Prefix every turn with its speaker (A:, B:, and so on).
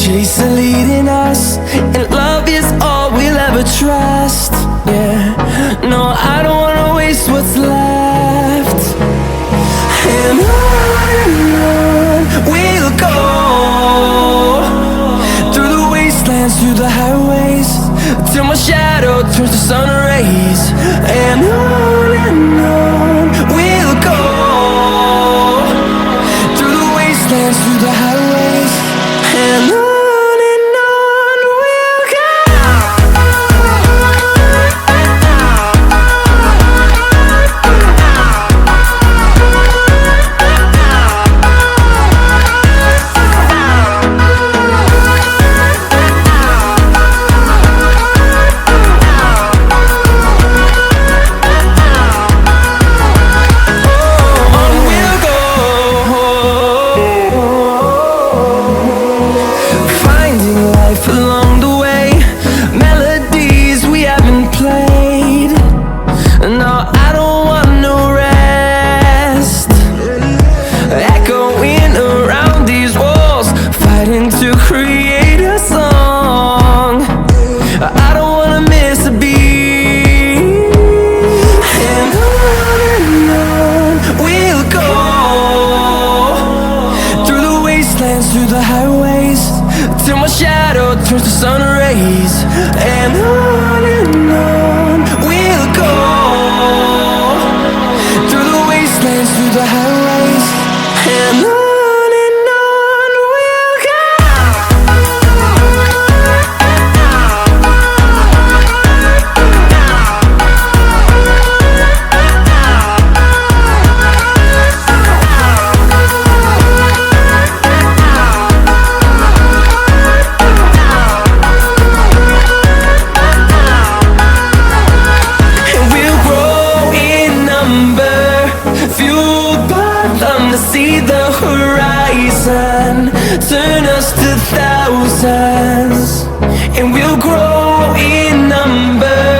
A: chase are leading us, and love is all we'll ever trust. Yeah, no, I don't wanna waste what's left. And on we'll go, through the wastelands, through the highways, till my shadow turns to sun rays. And on we'll go, through the wastelands, through the highways, and on we'll go. Along the way, melodies we haven't played. No, I don't want no rest. Echoing around these walls, fighting to create a song. I don't wanna miss a beat. And on we'll go, through the wastelands, through the highways, till my shadow turns to sun rays. And on we'll go, through the wastelands, through the highways, and on we'll go. Fueled by them to see the horizon, turn us to thousands, and we'll grow in number.